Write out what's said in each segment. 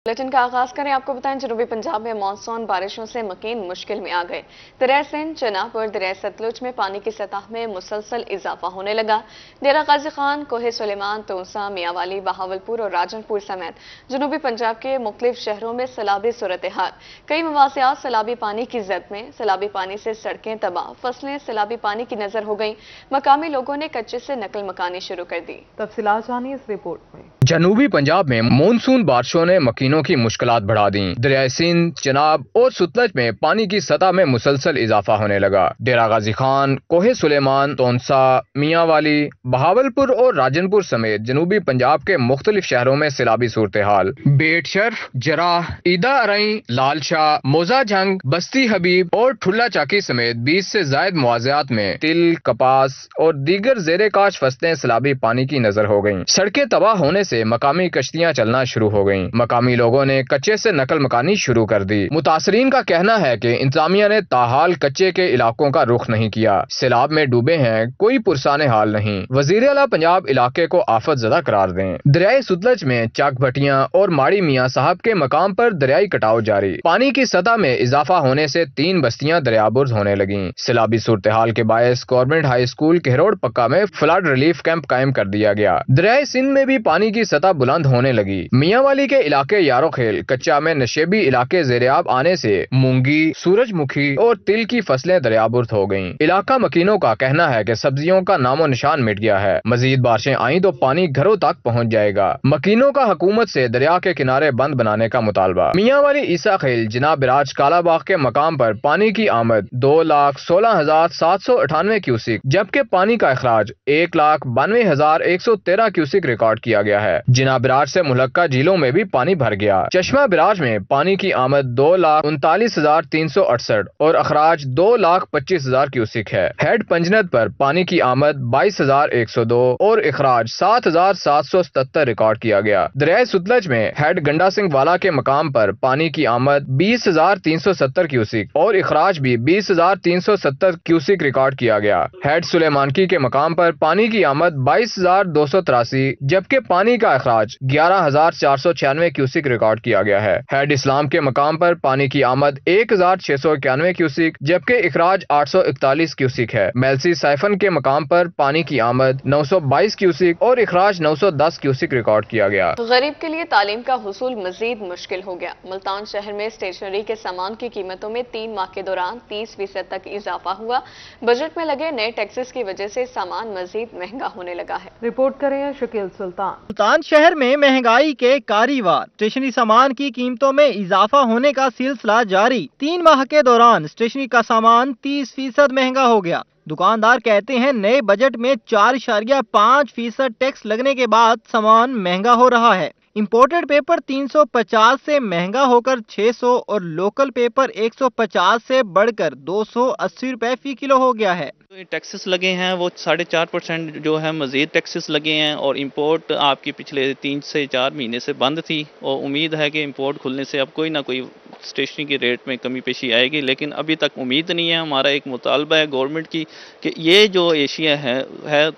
Bulletin का आगाज करें। आपको बताएं, जनूबी पंजाब में मानसून बारिशों से मकीन मुश्किल में आ गए। दरिया सिंध, चनाब और दरिया सतलुज में पानी की सतह में मुसलसल इजाफा होने लगा। डेरा गाजी खान, कोहे सुलेमान, तोसा, मियांवाली, बहावलपुर और राजनपुर समेत जनूबी पंजाब के मुख्तलिफ शहरों में सैलाबी सूरत हाल। कई मवासियात सैलाबी पानी की जद में। सैलाबी पानी से सड़कें तबाह, फसलें सैलाबी पानी की नजर हो गई। मकामी लोगों ने कच्चे से नकल मकानी शुरू कर दी। तफसीलात जानिए इस रिपोर्ट में। जनूबी पंजाब में मानसून बारिशों ने मकीनों की मुश्किलात बढ़ा दी। दरिया सिंध, चनाब और सतलज में पानी की सतह में मुसलसल इजाफा होने लगा। डेरा गाजी खान, कोहे सुलेमान, तोनसा, मियांवाली, बहावलपुर और राजनपुर समेत जनूबी पंजाब के मुख्तलिफ शहरों में सैलाबी सूरत हाल। बेट शर्फ, जराह, ईदा अरई, लाल शाह, मोजा जंग, बस्ती हबीब और ठुल्ला चाकी समेत 20 से जायद मुआज़ात में तिल, कपास और दीगर जेरे काश फसलें सैलाबी पानी की नजर हो गईं। सड़कें तबाह होने से मकामी कश्तियां चलना शुरू हो गईं। मकामी लोगों ने कच्चे से नकल मकानी शुरू कर दी। मुतासरीन का कहना है कि इंतजामिया ने ताहाल कच्चे के इलाकों का रुख नहीं किया। सैलाब में डूबे हैं, कोई पुरसाने हाल नहीं। वजीर आला पंजाब इलाके को आफत ज़दा करार दें। दरियाई सतलज में चाक भटियां और माड़ी मियां साहब के मकाम पर दरियाई कटाव जारी। पानी की सतह में इजाफा होने से 3 बस्तियां दरियाबुर्ज होने लगी। सैलाबी सूरत हाल के बायस गवर्नमेंट हाई स्कूल केहरोड पक्का में फ्लड रिलीफ कैंप कायम कर दिया गया। दरियाई सिंध में भी पानी की सतह बुलंद होने लगी। मियांवाली के इलाके यारो खेल, कच्चा में नशेबी इलाके ज़ेरियाब आने से मूंगी, सूरजमुखी और तिल की फसलें दरियाबुर्द हो गईं। इलाका मकीनों का कहना है कि सब्जियों का नामो निशान मिट गया है। मजीद बारिशें आईं तो पानी घरों तक पहुंच जाएगा। मकीनों का हुकूमत से दरिया के किनारे बंद बनाने का मुतालबा। मियांवाली ईसा खेल, जनाब बिराज कालाबाग के मकाम पर पानी की आमद 2,16,798 क्यूसिक, जबकि पानी का अखराज 1,92,113 क्यूसिक रिकॉर्ड किया गया है। जिना बिराज से मुलक्का झीलों में भी पानी भर गया। चश्मा बिराज में पानी की आमद 2,39,368 और अखराज 2,25,000 क्यूसिक है। हेड पंजनद पर पानी की आमद 22,102 और अखराज 7,777 रिकॉर्ड किया गया। दरिया सतलज में हेड गंडा सिंह वाला के मकाम पर पानी की आमद 20,370 क्यूसिक और अखराज भी 20,370 क्यूसिक रिकॉर्ड किया गया। हेड सुलेमानकी के मकाम पर पानी की आमद 22,283 जबकि पानी का अखराज 11,496 क्यूसिक रिकॉर्ड किया गया है। हेड इस्लाम के मकाम पर पानी की आमद 1,691 क्यूसिक जबकि अखराज 841 क्यूसिक है। मेलसी साइफन के मकाम पर पानी की आमद 922 क्यूसिक और अखराज 910 क्यूसिक रिकॉर्ड किया गया। गरीब के लिए तालीम का हुसूल मजीद मुश्किल हो गया। मुल्तान शहर में स्टेशनरी के सामान की कीमतों में 3 माह के दौरान 30% तक इजाफा हुआ। बजट में लगे नए टैक्सेस की वजह से सामान मजीद महंगा होने लगा है। रिपोर्ट करें शकील सुल्तान। मुल्तान शहर में महंगाई के कारीवार, स्टेशनरी सामान की कीमतों में इजाफा होने का सिलसिला जारी। 3 माह के दौरान स्टेशनरी का सामान 30% महंगा हो गया। दुकानदार कहते हैं नए बजट में 4.5% टैक्स लगने के बाद सामान महंगा हो रहा है। इंपोर्टेड पेपर 350 से महंगा होकर 600 और लोकल पेपर 150 से बढ़कर 280 रुपए फी किलो हो गया है। टैक्सेस लगे हैं वो 4.5% जो है मज़ीद टैक्सेस लगे हैं और इंपोर्ट आपकी पिछले 3 से 4 महीने से बंद थी और उम्मीद है कि इंपोर्ट खुलने से अब कोई ना कोई स्टेशनरी के रेट में कमी पेशी आएगी, लेकिन अभी तक उम्मीद नहीं है। हमारा एक मुतालबा है गवर्नमेंट की कि ये जो एशिया है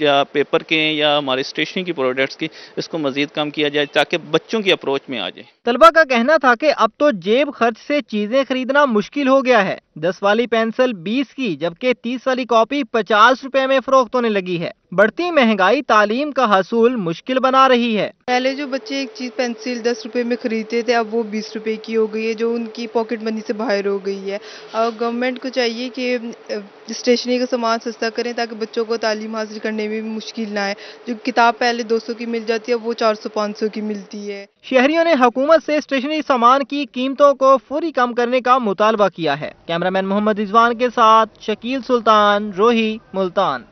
या पेपर के या हमारे स्टेशनरी की प्रोडक्ट्स की, इसको मजीद कम किया जाए ताकि बच्चों की अप्रोच में आ जाए। तलबा का कहना था कि अब तो जेब खर्च से चीजें खरीदना मुश्किल हो गया है। 10 वाली पेंसिल 20 की जबकि 30 वाली कॉपी 50 रुपए में फरोख्त होने लगी है। बढ़ती महंगाई तालीम का हसूल मुश्किल बना रही है। पहले जो बच्चे एक चीज पेंसिल 10 रुपए में खरीदते थे, अब वो 20 रुपए की हो गई है, जो उनकी पॉकेट मनी से बाहर हो गई है। और गवर्नमेंट को चाहिए कि स्टेशनरी का सामान सस्ता करें ताकि बच्चों को तालीम हासिल करने में भी मुश्किल ना आए। जो किताब पहले 200 की मिल जाती है वो 400-500 की मिलती है। शहरियों ने हुकूमत से स्टेशनरी सामान की कीमतों को फौरी कम करने का मुतालबा किया है। कैमरामैन मोहम्मद रिजवान के साथ शकील सुल्तान, रोही, मुल्तान।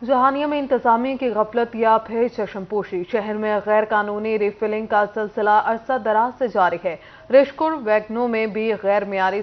जहानिया में इंतजामिया की गफलत या फिर चशमपोशी। शहर में गैर कानूनी रिफिलिंग का सिलसिला अरसा दराज से जारी है। रिशकुर वैगनों में भी गैर मियारी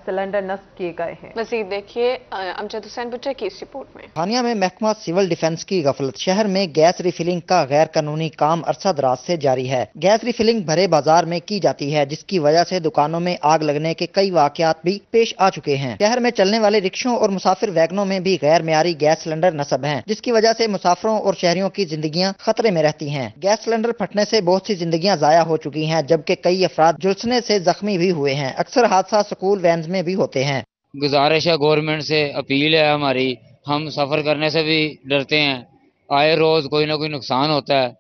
सिलेंडर नस्ब किए गए हैं। मजीद देखिए अमजद हुसैन भुट्टो की इस रिपोर्ट में। हानिया में महकमा सिविल डिफेंस की गफलत। शहर में गैस रिफिलिंग का गैर कानूनी काम अरसा दराज से जारी है। गैस रिफिलिंग भरे बाजार में की जाती है, जिसकी वजह से दुकानों में आग लगने के कई वाकयात भी पेश आ चुके हैं। शहर में चलने वाले रिक्शों और मुसाफिर वैगनों में भी गैर मेयारी गैस सिलेंडर नस्ब हैं, जिसकी वजह से मुसाफिरों और शहरियों की जिंदगियां खतरे में रहती हैं। गैस सिलेंडर फटने से बहुत सी जिंदगियां जाया हो चुकी हैं, जबकि कई अफराद झुलसने से जख्मी भी हुए हैं। अक्सर हादसा स्कूल वैन में भी होते हैं। गुजारिश है, गवर्नमेंट से अपील है हमारी, हम सफर करने से भी डरते हैं। आए रोज कोई ना कोई नुकसान होता है,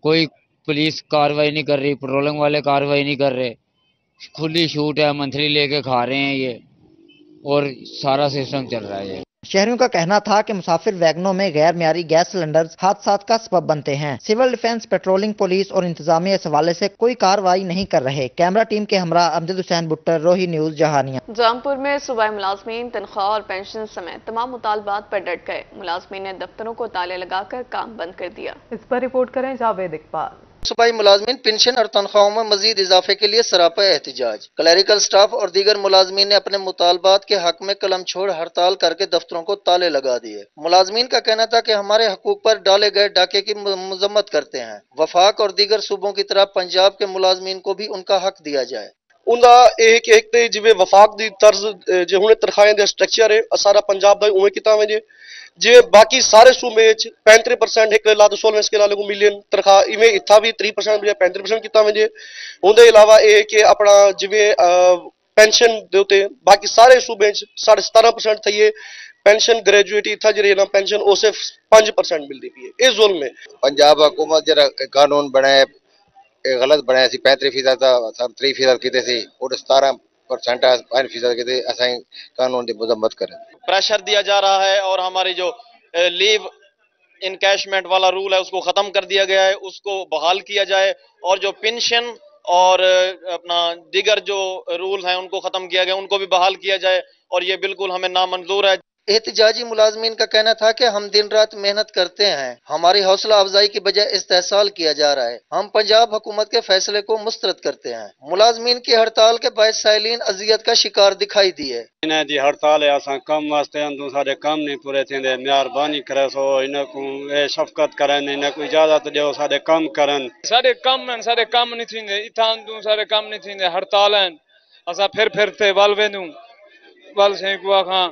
कोई पुलिस कार्रवाई नहीं कर रही, पेट्रोलिंग वाले कार्रवाई नहीं कर रहे, खुली छूट है, मंथली लेके खा रहे हैं ये, और सारा सिस्टम चल रहा है ये। शहरियों का कहना था कि मुसाफिर वैगनों में गैर मेयारी गैस सिलेंडर हादसात का सबब बनते हैं। सिविल डिफेंस, पेट्रोलिंग, पुलिस और इंतजामिया इस हवाले से कोई कार्रवाई नहीं कर रहे। कैमरा टीम के हमरा अमजद हुसैन भुट्टो, रोही न्यूज, जहानिया। जामपुर में सूबाई मुलाजमीन तनख्वाह और पेंशन समेत तमाम मुतालबात पर डट गए। मुलाजमीन ने दफ्तरों को ताले लगाकर काम बंद कर दिया। इस पर रिपोर्ट करें जावेद इकबाल। सूबाई मुलाजमीन पेंशन और तनख्वाहों में मजीद इजाफे के लिए सरापा एहतजाज। क्लरिकल स्टाफ और दीगर मुलाजमीन ने अपने मुतालबात के हक में कलम छोड़ हड़ताल करके दफ्तरों को ताले लगा दिए। मुलाजमीन का कहना था कि हमारे हकूक पर डाले गए डाके की मजम्मत करते हैं। वफाक और दीगर सूबों की तरह पंजाब के मुलाजमीन को भी उनका हक दिया जाए। एक जिवें वफाक दी तर्ज जो हुणे तनख्वाहें दे स्ट्रक्चर है सारा पंजाब दा उवें कीता वजे, जिवें बाकी सारे सूबे 35% एक लाख 16 के लागू मिलियन तनख्वाह इवें इत्था भी 30% बजाय 35% कीता वजे। उनके अलावा यह कि अपना जिवें पेंशन दे उत्ते बाकी सारे सूबे 17.5% थी है पेंशन। ग्रेजुएट इत्था जी ना पेंशन वो सिर्फ 5% मिलती पी है। इस जुल्म में पंजाब हुकूमत जरा कानून बनाए गलत बनाया सी। 35% था 3% किते सी और 17% 5% किते असाई कानून की मजम्मत करें। प्रेशर दिया जा रहा है और हमारी जो लीव इनकैशमेंट वाला रूल है उसको खत्म कर दिया गया है, उसको बहाल किया जाए और जो पेंशन और अपना दीगर जो रूल हैं उनको खत्म किया गया, उनको भी बहाल किया जाए और ये बिल्कुल हमें नामंजूर है। एहतजाजी मुलाजमीन का कहना था कि हम दिन रात मेहनत करते हैं, हमारी हौसला अफजाई की बजाय इस्तेहसाल किया जा रहा है। हम पंजाब हुकूमत के फैसले को मुस्तरद करते हैं। मुलाजमीन की हड़ताल के बायस साइलिन अजियत का शिकार दिखाई दिए। जी हड़ताल है असा कम वास्ते अंदू सारे काम नहीं पूरे थींदे, मेहरबानी करे सो इनको शफकत करन, इनको इजाजत दियो सारे काम करन। सारे काम नहीं थींदे, इथा अंदू सारे काम नहीं थींदे, हड़ताल हैं। असा फिर ते वल वेंदू वल से कुआ खां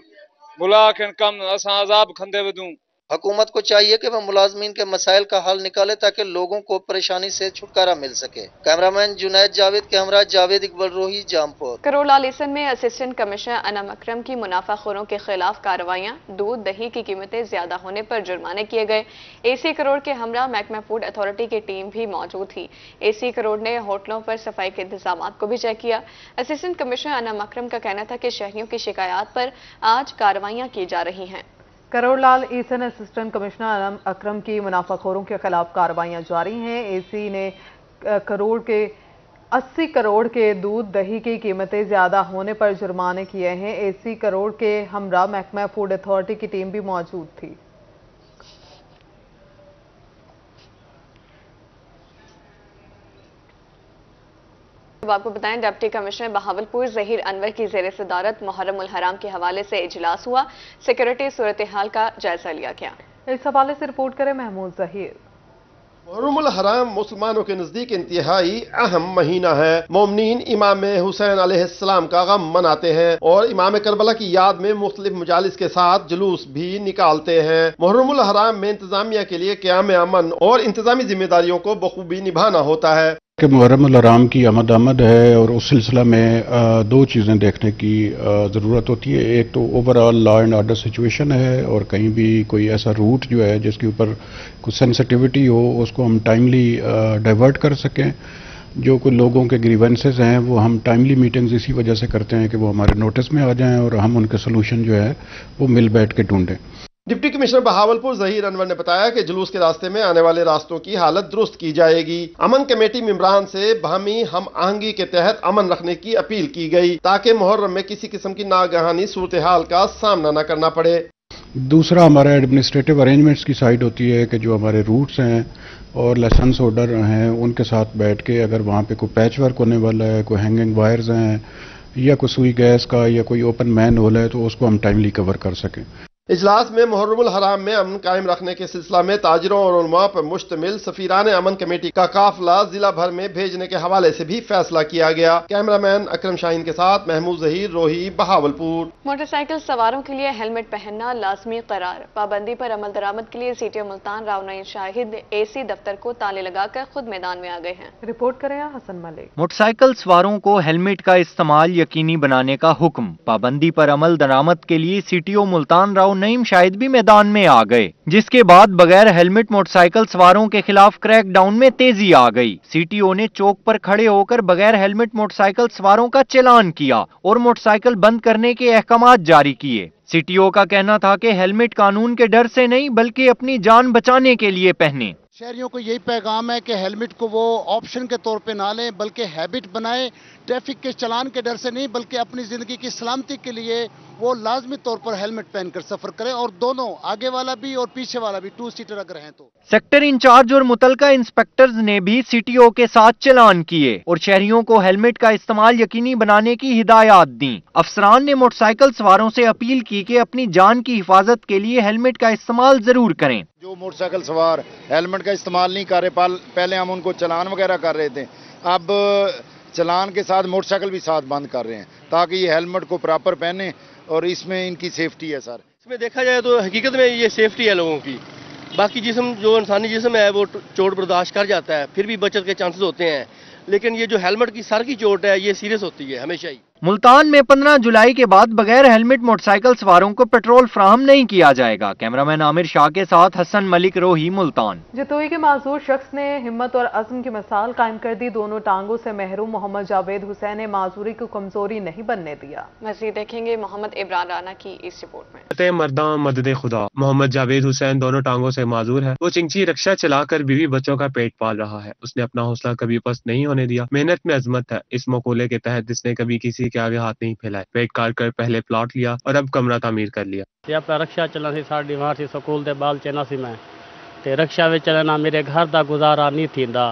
बुला के कम असा अजाब खंदे वदूं। हुकूमत को चाहिए कि वह मुलाजमीन के मसाइल का हल निकाले ताकि लोगों को परेशानी से छुटकारा मिल सके। कैमरामैन जुनैद जावेद के हमरा जावेद इकबाल, रोही, जामपुर। करोला लेसन में असिस्टेंट कमिश्नर अनम अकरम की मुनाफाखोरों के खिलाफ कार्रवाइयां। दूध दही की कीमतें ज्यादा होने पर जुर्माने किए गए। एसी करोड़ के हमरा महकमा फूड अथॉरिटी की टीम भी मौजूद थी। एसी करोड़ ने होटलों पर सफाई के इंतजाम को भी चेक किया। असिस्टेंट कमिश्नर अनम अकरम का कहना था कि शहरियों की शिकायत पर आज कार्रवाइयां की जा रही हैं। करोड़लाल ईसन असिस्टेंट कमिश्नर अनम अकरम की मुनाफाखोरों के खिलाफ कार्रवाइयां जारी हैं। एसी ने 80 करोड़ के दूध दही की कीमतें ज्यादा होने पर जुर्माने किए हैं। एसी करोड़ के हमरा महकमा फूड अथॉरिटी की टीम भी मौजूद थी। आपको बताएं डिप्टी कमिश्नर बहावलपुर जहीर अनवर की ज़ेर सदारत मुहर्रम उल हराम के हवाले से इजलास हुआ। सिक्योरिटी सूरत हाल का जायजा लिया गया। इस हवाले से रिपोर्ट करें महमूद जहीर। मुहर्रम उल हराम मुसलमानों के नजदीक इंतहाई अहम महीना है। मोमिनीन इमाम हुसैन अलैहिस्सलाम का गम मनाते हैं और इमाम करबला की याद में मुख्तलिफ मजालिस के साथ जुलूस भी निकालते हैं। मुहर्रम उल हराम में इंतजामिया के लिए क़याम अमन और इंतजामी जिम्मेदारियों को बखूबी निभाना होता है कि मुहर्रम उल हराम की आमद है और उस सिलसिला में दो चीज़ें देखने की ज़रूरत होती है। एक तो overall law and order situation है और कहीं भी कोई ऐसा रूट जो है जिसके ऊपर कुछ सेंसिटिविटी हो उसको हम टाइमली डाइवर्ट कर सकें। जो कोई लोगों के ग्रीवेंसेस हैं वो हम टाइमली मीटिंग्स इसी वजह से करते हैं कि वो हमारे नोटिस में आ जाएं और हम उनके सोल्यूशन जो है वो मिल बैठ के ढूंढें। डिप्टी कमिश्नर बहावलपुर जहीर अनवर ने बताया कि जुलूस के रास्ते में आने वाले रास्तों की हालत दुरुस्त की जाएगी। अमन कमेटी मेंबरान से बाहमी हम आहंगी के तहत अमन रखने की अपील की गई ताकि मुहर्रम में किसी किस्म की नागहानी सूरत हाल का सामना न करना पड़े। दूसरा हमारा एडमिनिस्ट्रेटिव अरेंजमेंट्स की साइड होती है कि जो हमारे रूट्स हैं और लाइसेंस होल्डर हैं उनके साथ बैठ के अगर वहाँ पे कोई पैच वर्क होने वाला है, कोई हैंगिंग वायर्स हैं या कोई सुई गैस का या कोई ओपन मैन होल है तो उसको हम टाइमली कवर कर सकें। इजलास में मुहर्रमुल हराम में अमन कायम रखने के सिलसिला में ताजिरों और उलमा पर मुश्तमिल सफीरान अमन कमेटी का काफिला जिला भर में भेजने के हवाले से भी फैसला किया गया। कैमरामैन अकरम शाहीन के साथ महमूद जहीर, रोही, बहावलपुर। मोटरसाइकिल सवारों के लिए हेलमेट पहनना लाजमी करार। पाबंदी पर अमल दरामद के लिए सीटीओ मुल्तान राव नईम शाहिद एसी दफ्तर को ताले लगाकर खुद मैदान में आ गए हैं। रिपोर्ट करें हसन मलिक। मोटरसाइकिल सवारों को हेलमेट का इस्तेमाल यकीनी बनाने का हुक्म। पाबंदी पर अमल दरामद के लिए सीटीओ मुल्तान राव नईम शाहिद भी मैदान में आ गए, जिसके बाद बगैर हेलमेट मोटरसाइकिल सवारों के खिलाफ क्रैक डाउन में तेजी आ गई। सीटीओ ने चौक पर खड़े होकर बगैर हेलमेट मोटरसाइकिल सवारों का चालान किया और मोटरसाइकिल बंद करने के अहकाम जारी किए। सीटीओ का कहना था कि हेलमेट कानून के डर से नहीं बल्कि अपनी जान बचाने के लिए पहने। शहरियों को यही पैगाम है कि हेलमेट को वो ऑप्शन के तौर पे ना लें बल्कि हैबिट बनाएं। ट्रैफिक के चालान के डर से नहीं बल्कि अपनी जिंदगी की सलामती के लिए वो लाजमी तौर पर हेलमेट पहनकर सफर करें, और दोनों आगे वाला भी और पीछे वाला भी, 2 सीटर अगर हैं तो। सेक्टर इंचार्ज और मुतलका इंस्पेक्टर्स ने भी सीटीओ के साथ चालान किए और शहरियों को हेलमेट का इस्तेमाल यकीनी बनाने की हिदायत दी। अफसरान ने मोटरसाइकिल सवारों से अपील की कि अपनी जान की हिफाजत के लिए हेलमेट का इस्तेमाल जरूर करें। जो मोटरसाइकिल सवार हेलमेट का इस्तेमाल नहीं कर रहे, पहले हम उनको चालान वगैरह कर रहे थे, अब चालान के साथ मोटरसाइकिल भी साथ बंद कर रहे हैं ताकि ये हेलमेट को प्रॉपर पहने और इसमें इनकी सेफ्टी है सर। इसमें देखा जाए तो हकीकत में ये सेफ्टी है लोगों की। बाकी जिस्म जो इंसानी जिस्म है वो चोट बर्दाश्त कर जाता है, फिर भी बचत के चांसेस होते हैं, लेकिन ये जो हेलमेट की सर की चोट है ये सीरियस होती है हमेशा ही। मुल्तान में 15 जुलाई के बाद बगैर हेलमेट मोटरसाइकिल सवारों को पेट्रोल फ्राहम नहीं किया जाएगा। कैमरामैन आमिर शाह के साथ हसन मलिक, रोही, मुल्तान। जतोई के माजूर शख्स ने हिम्मत और अज़्म की मिसाल कायम कर दी। दोनों टांगों से महरूम मोहम्मद जावेद हुसैन ने माजूरी को कमजोरी नहीं बनने दिया। मज़ीद देखेंगे मोहम्मद इब्रान राना की इस रिपोर्ट में। मर्दा मदद खुदा मोहम्मद जावेद हुसैन दोनों टांगों से माजूर है। वो चिंची रिक्शा चलाकर बीवी बच्चों का पेट पाल रहा है। उसने अपना हौसला कभी पस्त नहीं होने दिया। मेहनत में अजमत है। इस मकूले के तहत इसने कभी किसी के आगे हाथ नहीं फैलाए। पेट काट कर पहले प्लॉट लिया और अब कमरा तामीर कर लिया। अपना रक्षा चलना सी साड़ी वहाँ से स्कूल दे बाल चलना सी मैं ते रक्षा में चलना मेरे घर दा गुजारा नहीं थींदा।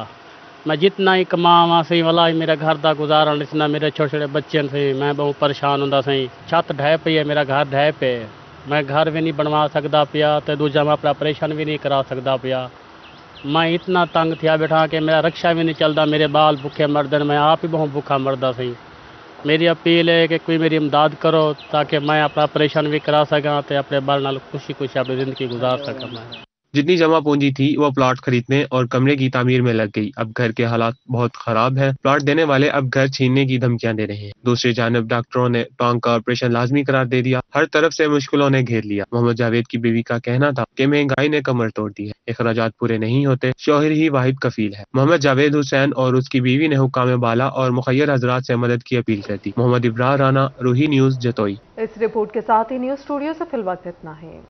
मैं जितना ही कमावा सही वाला मेरे घर दा गुजारा नहीं थींदा। मेरे छोटे छोटे बच्चे से मैं बहुत परेशान होंदा सही। छत ढह पई है, मेरा घर ढह पे, मैं घर भी नहीं बनवा सकदा पिया ते दूजा मैं अपना ऑपरेशन भी नहीं करा सकदा पिया। मैं इतना तंग थिया बैठा कि मेरा रक्षा भी नहीं चलता। मेरे बाल भूखे मरदन, मैं आप ही बहुत भूखा मरदा सही। मेरी अपील है कि कोई मेरी इमदाद करो ताकि मैं अपना ऑपरेशन भी करा सका तो अपने बाल नाल खुशी खुशी अपनी जिंदगी गुजार सका। मैं जितनी जमा पूंजी थी वो प्लॉट खरीदने और कमरे की तामीर में लग गई। अब घर के हालात बहुत खराब हैं। प्लॉट देने वाले अब घर छीनने की धमकियां दे रहे हैं। दूसरी जानब डॉक्टरों ने टांग का ऑपरेशन लाजमी करार दे दिया। हर तरफ से मुश्किलों ने घेर लिया। मोहम्मद जावेद की बीवी का कहना था कि महंगाई ने कमर तोड़ दी है, अखराजात पूरे नहीं होते, शौहर ही वाहिद कफील है। मोहम्मद जावेद हुसैन और उसकी बीवी ने हुक्काम बाला और मुखय्यर हजरात से मदद की अपील कर दी। मोहम्मद इब्रार राना, रूही न्यूज, जतोई। इस रिपोर्ट के साथ ही न्यूज स्टूडियो से फिलहाल इतना है।